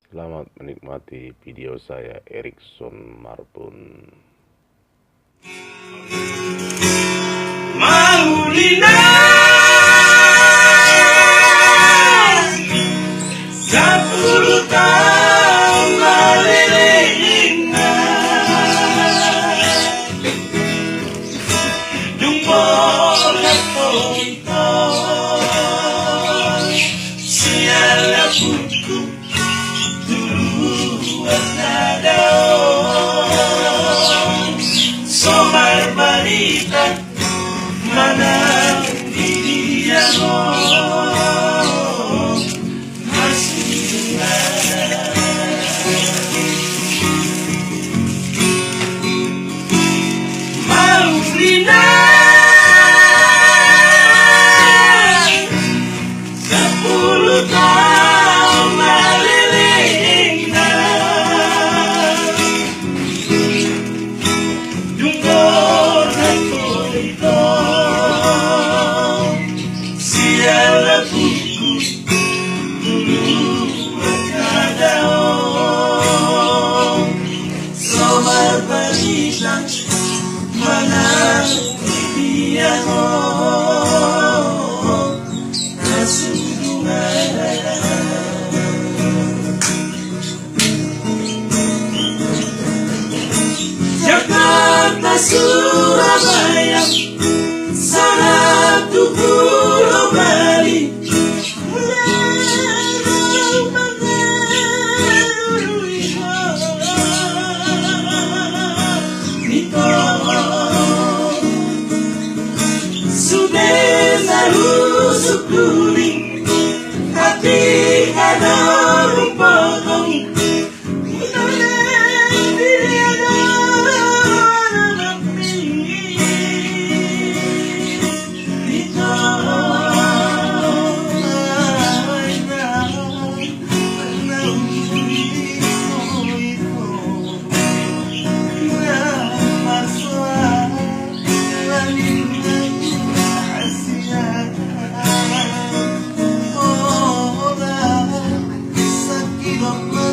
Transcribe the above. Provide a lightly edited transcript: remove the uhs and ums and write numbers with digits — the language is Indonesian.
Selamat menikmati video saya Erikson Marbun. Maulina 10 tahun maliliit na Jumbo na ito Siya puto Tuluan na daw Somar balita Manang diri ako Maulina 10 tahun maliliit na Jumbo na ito Siya laguku Tuluan ka daw Somar balita Manang hindi ako nasulungan Jakarta, Surabaya Sana Pulau Bali Sudah harus kuning Hati ada rumputong Sakit